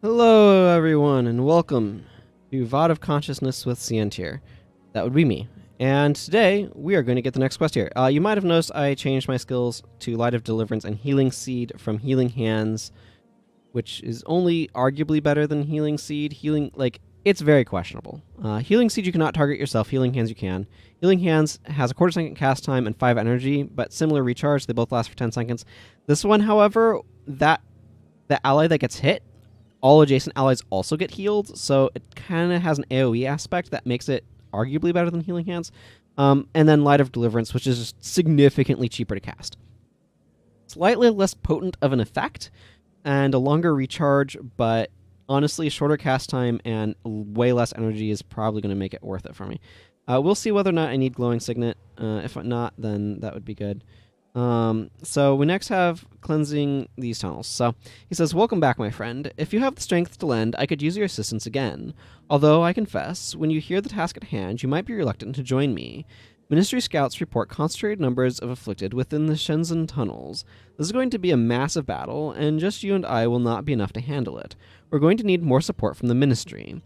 Hello, everyone, and welcome to VOD of Consciousness with Sientir. That would be me. And today, we are going to get the next quest here. You might have noticed I changed my skills to Light of Deliverance and Healing Seed from Healing Hands, which is only arguably better than Healing Seed. It's very questionable. Healing Seed you cannot target yourself, Healing Hands you can. Healing Hands has a quarter-second cast time and 5 energy, but similar recharge, they both last for 10 seconds. This one, however, the ally that gets hit, all adjacent allies also get healed, so it kind of has an AoE aspect that makes it arguably better than Healing Hands. And then Light of Deliverance, which is just significantly cheaper to cast. Slightly less potent of an effect, and a longer recharge, but honestly, shorter cast time and way less energy is probably going to make it worth it for me. We'll see whether or not I need Glowing Signet. If not, then that would be good. So we next have cleansing these tunnels. So he says, "Welcome back, my friend. If you have the strength to lend, I could use your assistance again. Although I confess, when you hear the task at hand, you might be reluctant to join me. Ministry scouts report concentrated numbers of afflicted within the Shenzhen tunnels. This is going to be a massive battle, and just you and I will not be enough to handle it. We're going to need more support from the Ministry.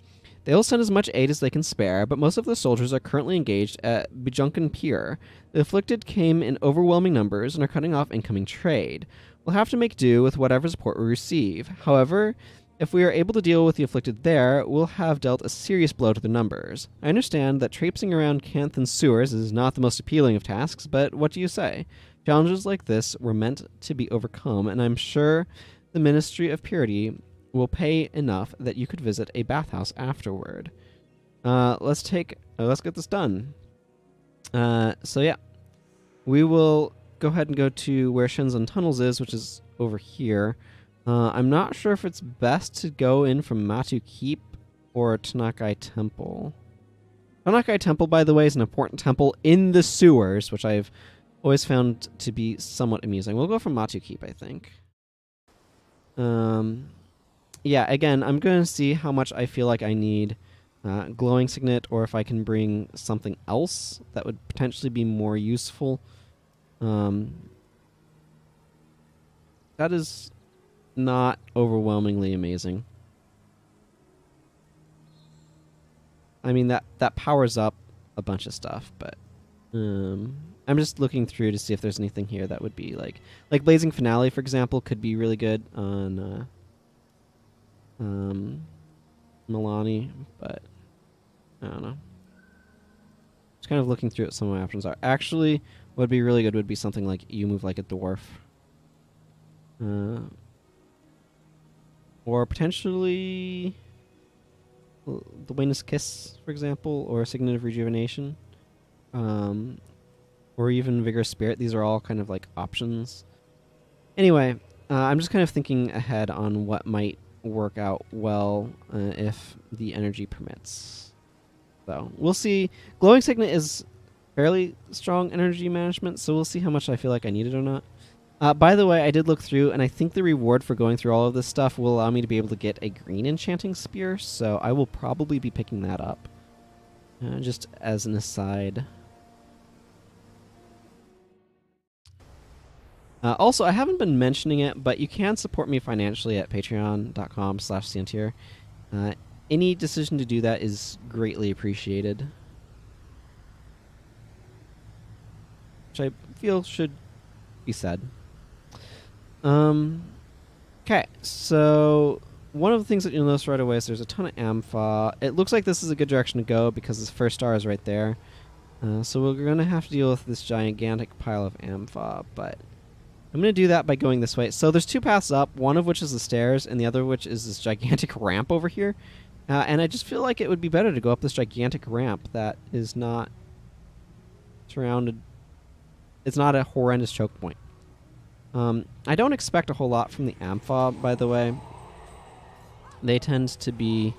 They'll send as much aid as they can spare, but most of the soldiers are currently engaged at Bijunkan Pier. The afflicted came in overwhelming numbers and are cutting off incoming trade. We'll have to make do with whatever support we receive. However, if we are able to deal with the afflicted there, we'll have dealt a serious blow to their numbers. I understand that traipsing around Canthan sewers is not the most appealing of tasks, but what do you say? Challenges like this were meant to be overcome, and I'm sure the Ministry of Purity will pay enough that you could visit a bathhouse afterward. Let's get this done. So yeah, we will go ahead and go to where Shenzhen Tunnels is, which is over here. I'm not sure if it's best to go in from Matu Keep or Tanakai Temple. Tanakai Temple, by the way, is an important temple in the sewers, which I've always found to be somewhat amusing. We'll go from Matu Keep, I think. Yeah, again, I'm going to see how much I feel like I need Glowing Signet, or if I can bring something else that would potentially be more useful. That is not overwhelmingly amazing. I mean, that powers up a bunch of stuff, but I'm just looking through to see if there's anything here that would be like Blazing Finale, for example, could be really good on Milani, but I don't know. Just kind of looking through what some of my options are. Actually, what would be really good would be something like You Move Like a Dwarf. Or potentially the Wayne's Kiss, for example, or Signet of Rejuvenation. Or even Vigorous Spirit. These are all kind of like options. Anyway, I'm just kind of thinking ahead on what might work out well if the energy permits. So we'll see. Glowing Signet is fairly strong energy management, so we'll see how much I feel like I need it or not. By the way, I did look through, and I think the reward for going through all of this stuff will allow me to be able to get a green enchanting spear, so I will probably be picking that up. Just as an aside. Also, I haven't been mentioning it, but you can support me financially at patreon.com/Sientir. Any decision to do that is greatly appreciated, which I feel should be said. Okay, so one of the things that you'll notice right away is there's a ton of Ampha. It looks like this is a good direction to go because this first star is right there. So we're going to have to deal with this gigantic pile of Ampha, but I'm going to do that by going this way. So there's two paths up, one of which is the stairs, and the other which is this gigantic ramp over here. And I just feel like it would be better to go up this gigantic ramp that is not surrounded. It's not a horrendous choke point. I don't expect a whole lot from the Ampha, by the way. They tend to be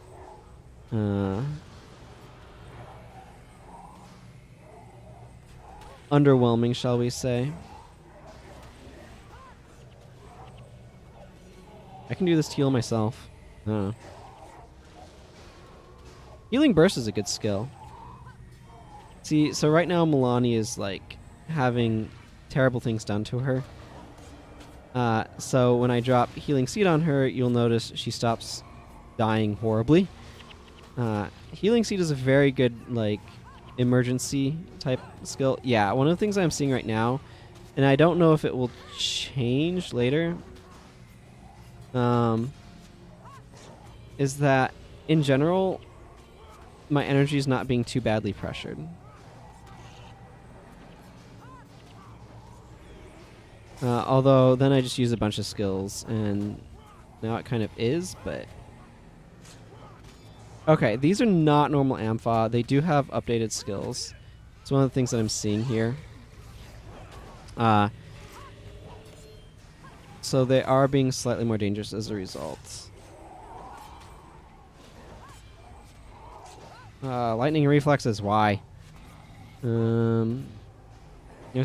underwhelming, shall we say. I can do this to heal myself. Healing Burst is a good skill. See, so right now Milani is like having terrible things done to her. So when I drop Healing Seed on her, you'll notice she stops dying horribly. Healing Seed is a very good, like, emergency type skill. Yeah, one of the things I'm seeing right now, and I don't know if it will change later, is that in general, my energy is not being too badly pressured. Although then I just use a bunch of skills, and now it kind of is, but... Okay, these are not normal Ampha. They do have updated skills. It's one of the things that I'm seeing here. So they are being slightly more dangerous as a result. Lightning reflexes, why? There's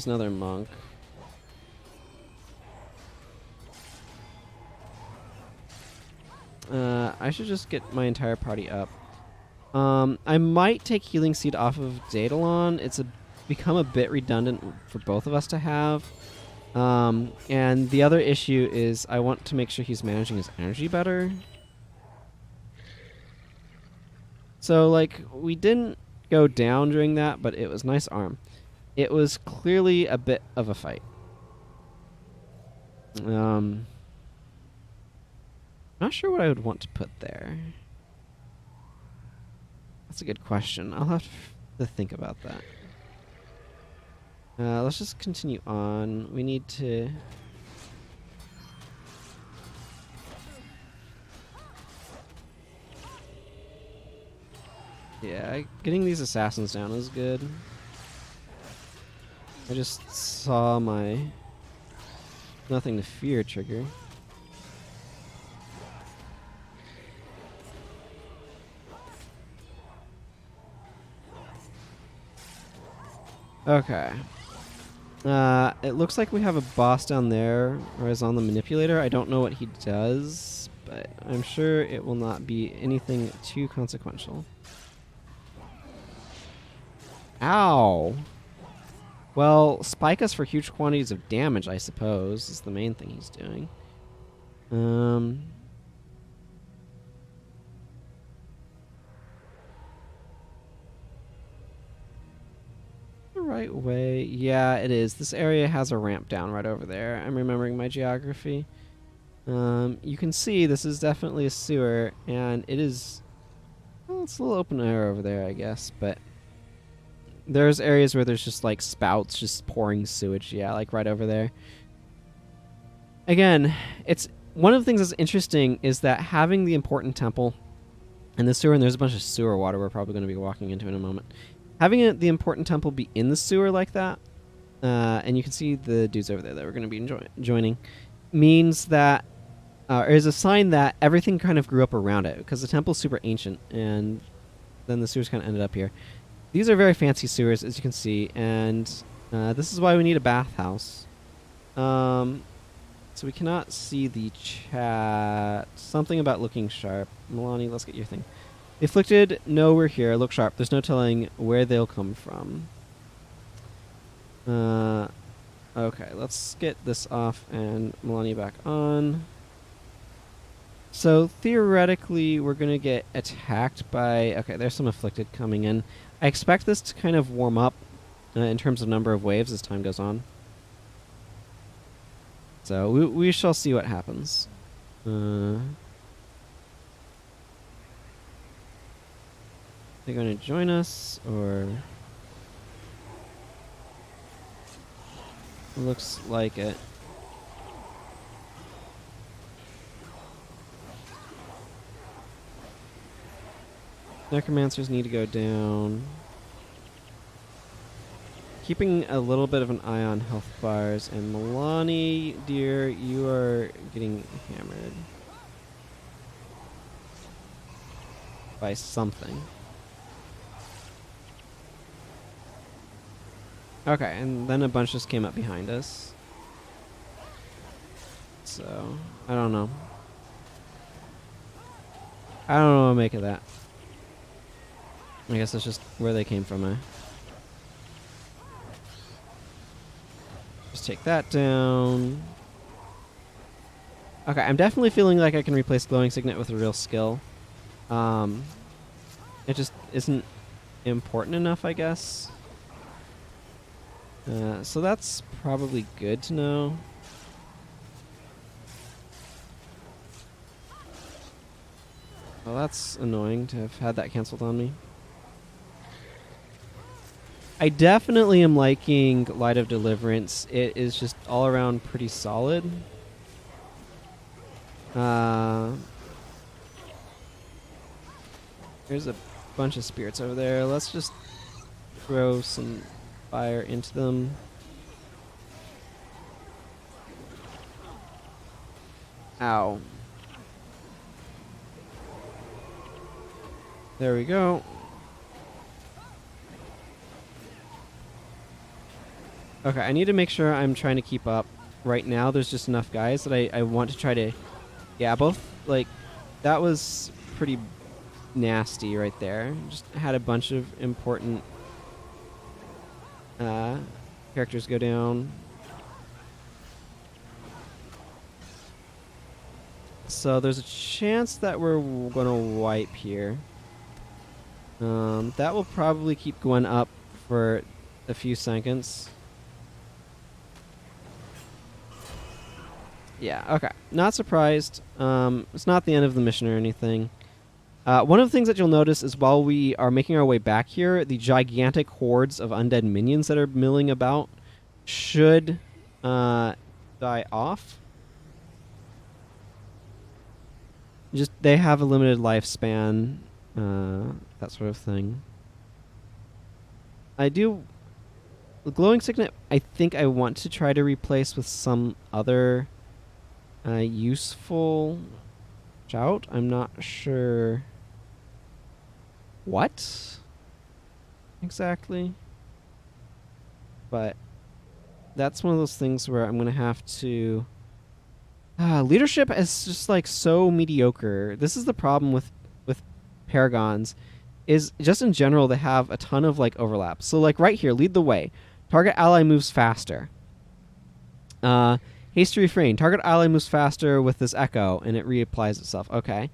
another monk. I should just get my entire party up. I might take Healing Seed off of Daedalon. It's become a bit redundant for both of us to have. And the other issue is I want to make sure he's managing his energy better. So, like, we didn't go down during that, but it was nice arm. It was clearly a bit of a fight. Not sure what I would want to put there. That's a good question. I'll have to think about that. Let's just continue on. We need to... Yeah, getting these assassins down is good. I just saw my nothing to fear trigger. Okay. It looks like we have a boss down there, or is on the manipulator. I don't know what he does, but I'm sure it will not be anything too consequential. Ow! Well, spike us for huge quantities of damage, I suppose, is the main thing he's doing. The right way? Yeah, it is. This area has a ramp down right over there. I'm remembering my geography. You can see this is definitely a sewer, and it is... Well, it's a little open air over there, I guess, but... There's areas where there's just like spouts just pouring sewage, yeah, like right over there. Again, it's one of the things that's interesting is that having the important temple in the sewer, and there's a bunch of sewer water we're probably going to be walking into in a moment. Having the important temple be in the sewer like that, and you can see the dudes over there that we're going to be joining, means that, or is a sign that everything kind of grew up around it, because the temple's super ancient, and then the sewers kind of ended up here. These are very fancy sewers, as you can see, and this is why we need a bathhouse. So we cannot see the chat. Something about looking sharp. Milani, let's get your thing. The Afflicted, no, we're here. Look sharp. There's no telling where they'll come from. Okay, let's get this off and Milani back on. So theoretically, we're going to get attacked by... Okay, there's some Afflicted coming in. I expect this to kind of warm up in terms of number of waves as time goes on. So we shall see what happens. They're going to join us, or... Looks like it. Necromancers need to go down. Keeping a little bit of an eye on health bars. And Milani, dear, you are getting hammered by something. Okay, and then a bunch just came up behind us. So, I don't know. I don't know what to make of that. I guess that's just where they came from, eh? Just take that down. Okay, I'm definitely feeling like I can replace Glowing Signet with a real skill. It just isn't important enough, I guess. So that's probably good to know. Well, that's annoying to have had that canceled on me. I definitely am liking Light of Deliverance. It is just all around pretty solid. There's a bunch of spirits over there. Let's just throw some fire into them. Ow. There we go. Okay, I need to make sure I'm trying to keep up. Right now, there's just enough guys that I want to try to... Yeah, both, like, that was pretty nasty right there. Just had a bunch of important characters go down. So there's a chance that we're going to wipe here. That will probably keep going up for a few seconds. Yeah, okay. Not surprised. It's not the end of the mission or anything. One of the things that you'll notice is while we are making our way back here, the gigantic hordes of undead minions that are milling about should die off. Just, they have a limited lifespan, that sort of thing. The glowing signet, I think I want to try to replace with some other useful shout. I'm not sure what exactly, but that's one of those things where I'm gonna have to... leadership is just like so mediocre. This is the problem with paragons, is just in general they have a ton of like overlap. So like right here, lead the way. Target ally moves faster. Haste to refrain. Target ally moves faster with this echo, and it reapplies itself. Okay.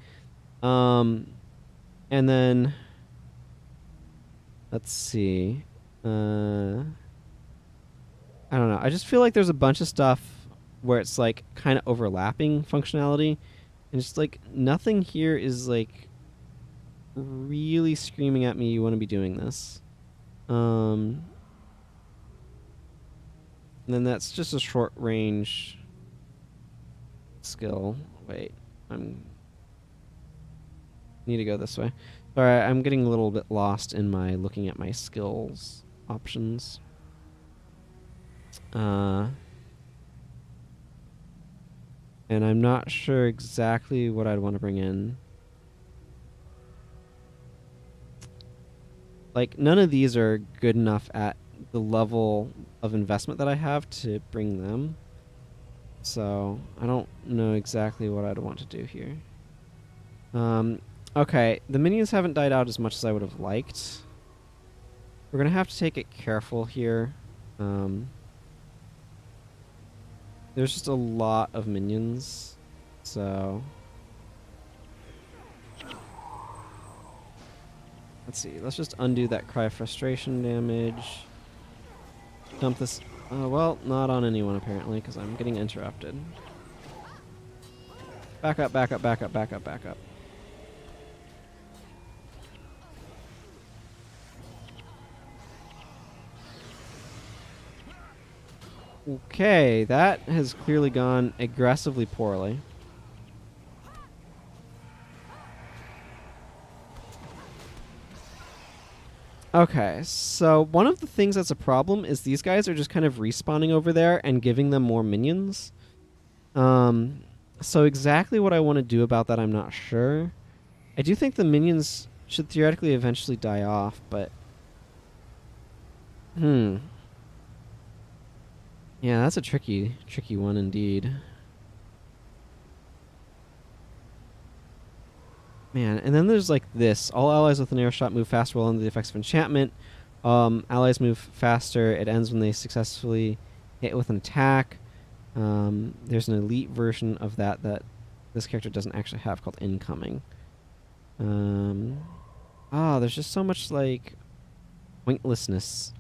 And then let's see. I don't know. I just feel like there's a bunch of stuff where it's like kind of overlapping functionality, and just like nothing here is like really screaming at me you want to be doing this. And then that's just a short range skill. Wait, need to go this way. Sorry, I'm getting a little bit lost in my looking at my skills options. And I'm not sure exactly what I'd want to bring in. Like, none of these are good enough at the level of investment that I have to bring them. So, I don't know exactly what I'd want to do here. Okay, the minions haven't died out as much as I would have liked. We're going to have to take it careful here. There's just a lot of minions, so... Let's see, let's just undo that cry of frustration damage. Dump this... well, not on anyone apparently, because I'm getting interrupted. Back up, back up, back up, back up, back up. Okay, that has clearly gone aggressively poorly. Okay, so one of the things that's a problem is these guys are just kind of respawning over there and giving them more minions. So exactly what I want to do about that, I'm not sure. I do think the minions should theoretically eventually die off, but... Yeah, that's a tricky one indeed. Man, and then there's like this. All allies with an arrow shot move faster while under the effects of enchantment. Allies move faster. It ends when they successfully hit with an attack. There's an elite version of that this character doesn't actually have called incoming. There's just so much, like, pointlessness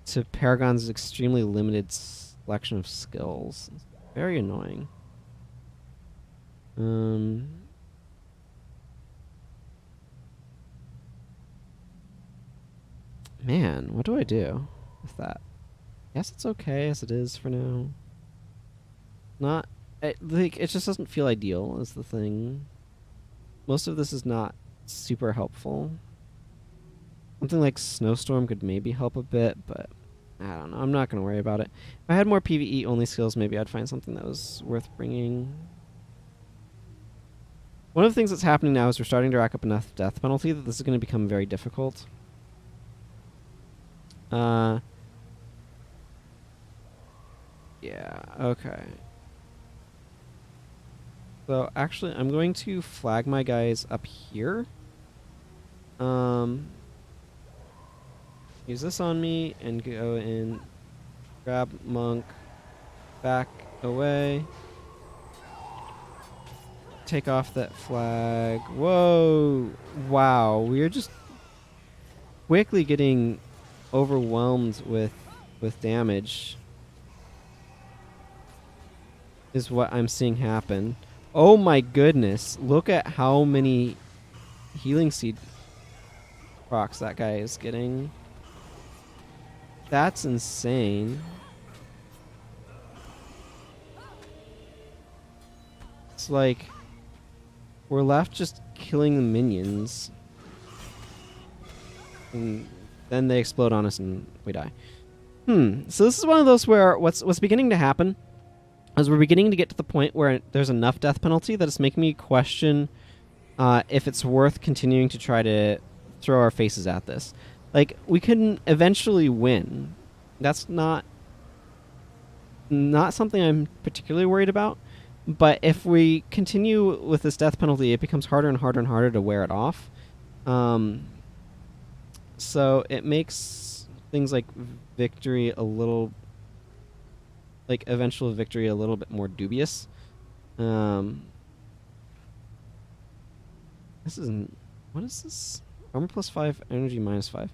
to Paragon's extremely limited selection of skills. It's very annoying. Man, what do I do with that? Guess it's okay as it is for now. Not, like, it just doesn't feel ideal is the thing. Most of this is not super helpful. Something like Snowstorm could maybe help a bit, but I don't know. I'm not going to worry about it. If I had more PvE only skills, maybe I'd find something that was worth bringing. One of the things that's happening now is we're starting to rack up enough death penalty that this is going to become very difficult. Yeah, okay. So actually, I'm going to flag my guys up here. Use this on me and go in, grab monk, back away, take off that flag. Whoa! Wow, we are just quickly getting overwhelmed with damage. Is what I'm seeing happen. Oh my goodness! Look at how many healing seed procs that guy is getting. That's insane. It's like we're left just killing the minions. And then they explode on us and we die. So this is one of those where what's beginning to happen is we're beginning to get to the point where there's enough death penalty that it's making me question if it's worth continuing to try to throw our faces at this. Like, we can eventually win. That's not something I'm particularly worried about. But if we continue with this death penalty, it becomes harder and harder and harder to wear it off. So it makes things like victory a little... like, eventual victory a little bit more dubious. This isn't... what is this? Armor plus 5, energy minus 5.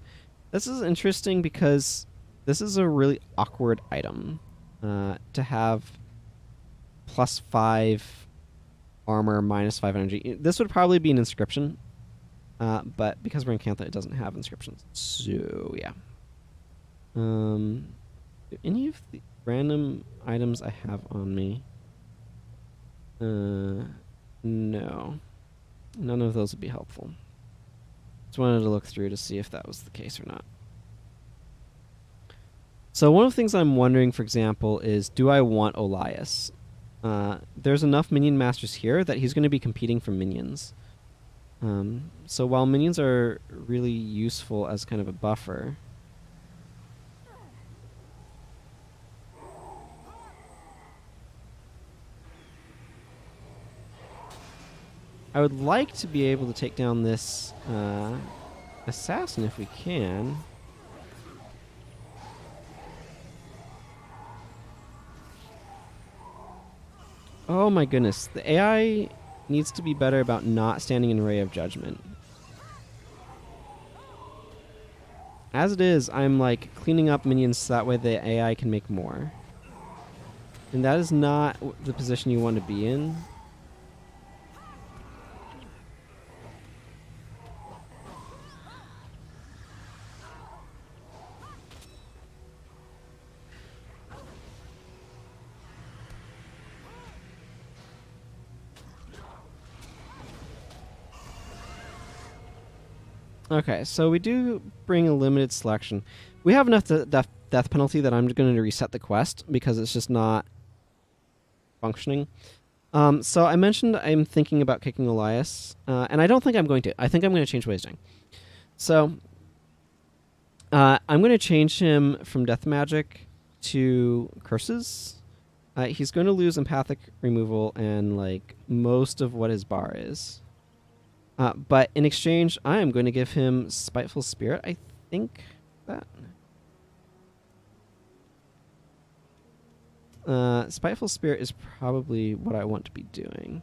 This is interesting because this is a really awkward item to have plus 5 armor, minus 5 energy. This would probably be an inscription, but because we're in Cantha, it doesn't have inscriptions. So, yeah. Do any of the random items I have on me? No. None of those would be helpful. Just wanted to look through to see if that was the case or not. So one of the things I'm wondering, for example, is do I want Olias? There's enough minion masters here that he's going to be competing for minions. So while minions are really useful as kind of a buffer, I would like to be able to take down this assassin if we can. Oh my goodness. The AI needs to be better about not standing in Ray of Judgment. As it is, I'm like cleaning up minions so that way the AI can make more. And that is not the position you want to be in. Okay, so we do bring a limited selection. We have enough death penalty that I'm going to reset the quest because it's just not functioning. So I mentioned I'm thinking about kicking Elias, and I don't think I'm going to. I think I'm going to change what he's doing. So I'm going to change him from Death Magic to Curses. He's going to lose Empathic Removal and like most of what his bar is. But in exchange, I am going to give him Spiteful Spirit. I think that... Spiteful Spirit is probably what I want to be doing.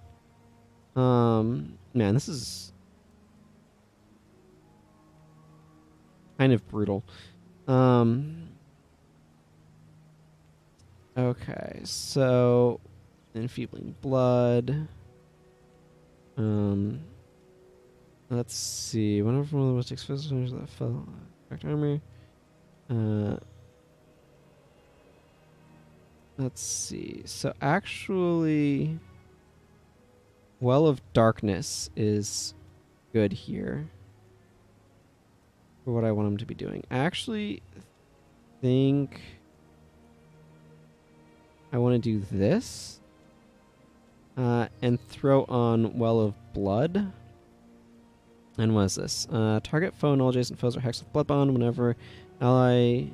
Man, this is kind of brutal. Okay, so enfeebling blood. Let's see. One of the most expensive that fell cracked armor. Let's see. So actually, Well of Darkness is good here for what I want him to be doing. I actually think I want to do this and throw on Well of Blood. And what is this? Target foe and all adjacent foes are hexed with Blood Bond. Whenever ally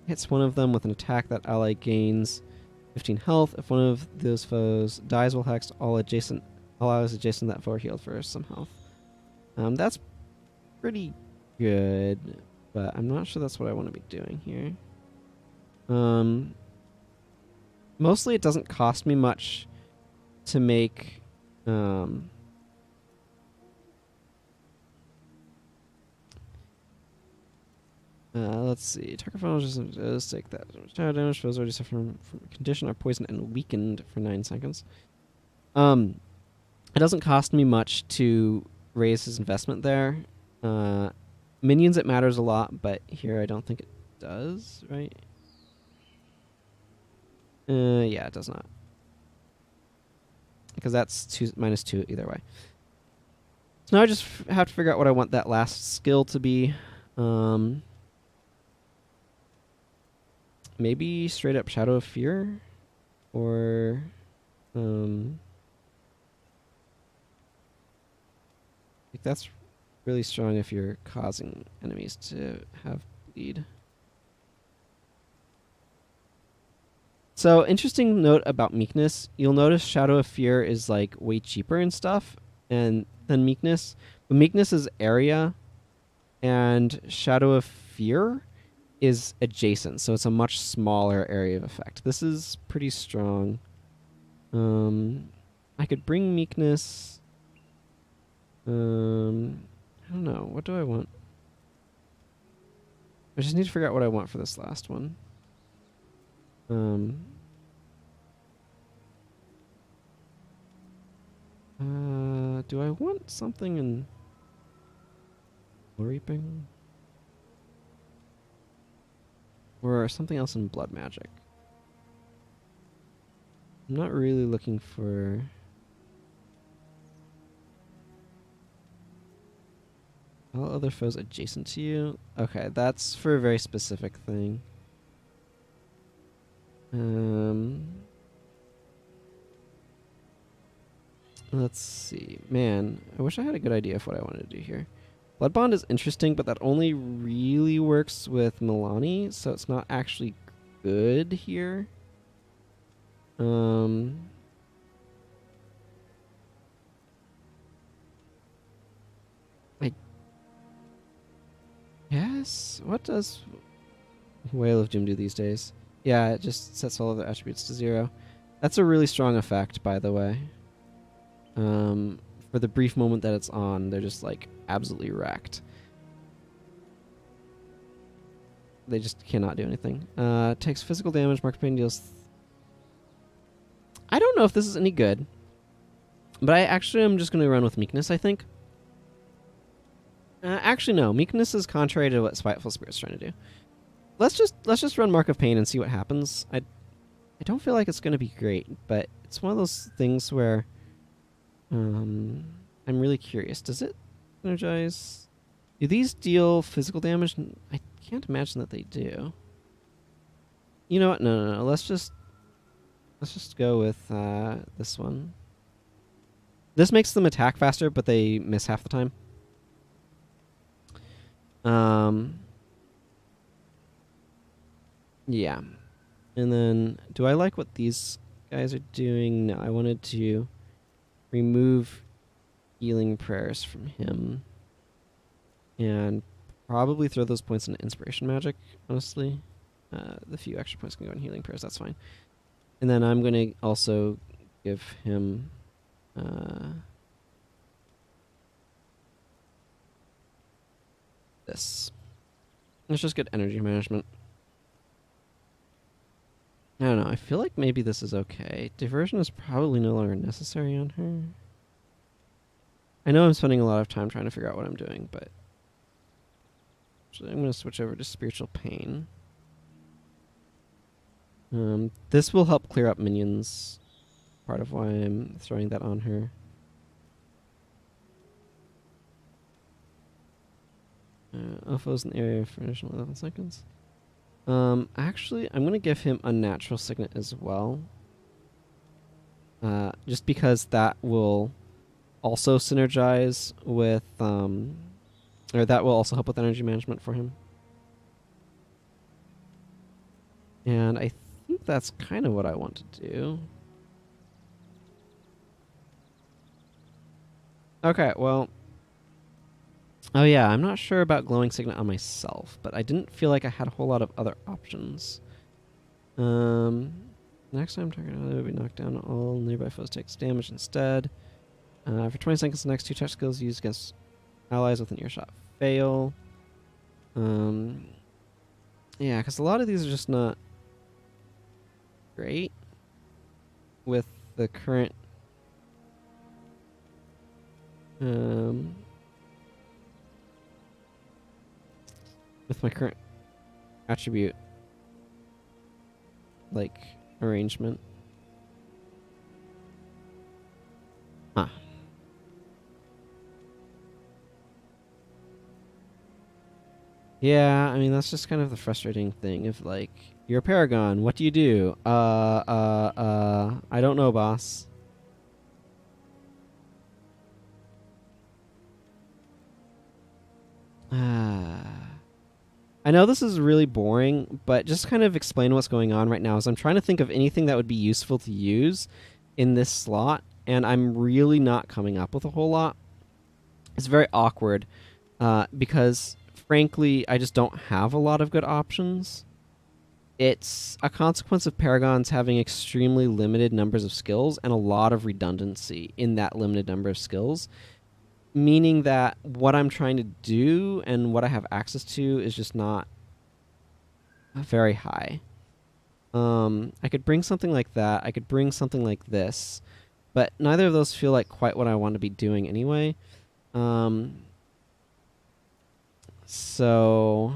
hits one of them with an attack, that ally gains 15 health. If one of those foes dies while hexed, all allies adjacent to that foe are healed for some health. That's pretty good, but I'm not sure that's what I want to be doing here. Mostly it doesn't cost me much to make let's see. Target foe just take that shadow damage. Foes already suffer from condition are poisoned and weakened for 9 seconds. It doesn't cost me much to raise his investment there. Minions, it matters a lot, but here I don't think it does, right? Yeah, it does not. Because that's -2 either way. So now I just have to figure out what I want that last skill to be. Maybe straight up Shadow of Fear? Or... like that's really strong if you're causing enemies to have bleed. So, interesting note about Meekness. You'll notice Shadow of Fear is like way cheaper and stuff than Meekness. But Meekness is area and Shadow of Fear is adjacent, so it's a much smaller area of effect. This is pretty strong. I could bring Meekness. I don't know. What do I want? I just need to figure out what I want for this last one. Do I want something in reaping? Or something else in blood magic? I'm not really looking for... all other foes adjacent to you? Okay, that's for a very specific thing. Let's see. Man, I wish I had a good idea of what I wanted to do here. Blood Bond is interesting, but that only really works with Milani, so it's not actually good here. I guess... what does Whale of Doom do these days? Yeah, it just sets all of the attributes to 0. That's a really strong effect, by the way. For the brief moment that it's on, they're just like absolutely wrecked. They just cannot do anything. Takes physical damage, marked pain deals... I don't know if this is any good, but I actually am just going to run with Meekness, I think. Actually, no. Meekness is contrary to what Spiteful Spirit's trying to do. Let's just run Mark of Pain and see what happens. I don't feel like it's going to be great, but it's one of those things where I'm really curious. Does it energize? Do these deal physical damage? I can't imagine that they do. You know what? No. Let's just go with this one. This makes them attack faster, but they miss half the time. Yeah. And then, do I like what these guys are doing? No, I wanted to remove healing prayers from him. And probably throw those points into inspiration magic, honestly. The few extra points can go in healing prayers, that's fine. And then I'm going to also give him this. Let's just get energy management. I don't know. I feel like maybe this is okay. Diversion is probably no longer necessary on her. I know I'm spending a lot of time trying to figure out what I'm doing, but actually, I'm going to switch over to spiritual pain. This will help clear up minions. Part of why I'm throwing that on her. Opho's in the area for additional 11 seconds. Actually, I'm going to give him Unnatural Signet as well. Just because that will also synergize with, or that will also help with energy management for him. And I think that's kind of what I want to do. Okay, well... Oh yeah, I'm not sure about Glowing Signet on myself, but I didn't feel like I had a whole lot of other options. Next time target will be knocked down, all nearby foes takes damage instead. For 20 seconds, the next 2 touch skills used against allies within earshot fail. Yeah, because a lot of these are just not great with the current... with my current attribute, like, arrangement. Yeah, I mean, that's just kind of the frustrating thing of, like, you're a Paragon, what do you do? I don't know, boss. I know this is really boring, but just kind of explain what's going on right now. As I'm trying to think of anything that would be useful to use in this slot, and I'm really not coming up with a whole lot. It's very awkward, because, frankly, I just don't have a lot of good options. It's a consequence of Paragons having extremely limited numbers of skills and a lot of redundancy in that limited number of skills. Meaning that what I'm trying to do and what I have access to is just not very high. I could bring something like that. I could bring something like this. But neither of those feel like quite what I want to be doing anyway. So...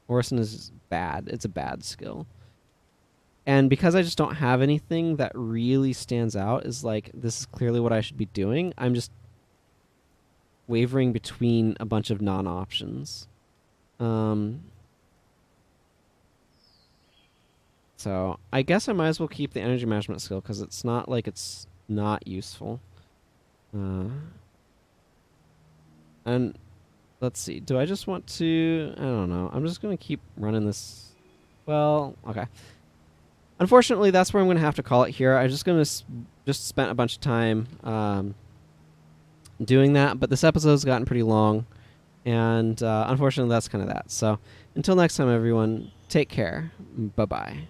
Orison is bad. It's a bad skill. And because I just don't have anything that really stands out as, like, this is clearly what I should be doing, I'm just wavering between a bunch of non-options. So I guess I might as well keep the energy management skill, because it's not like it's not useful. And let's see. Do I just want to... I don't know. I'm just going to keep running this... Well, okay. Unfortunately, that's where I'm going to have to call it here. I'm just going to just spent a bunch of time doing that, but this episode's gotten pretty long, and unfortunately, that's kind of that. So until next time, everyone, take care. Bye-bye.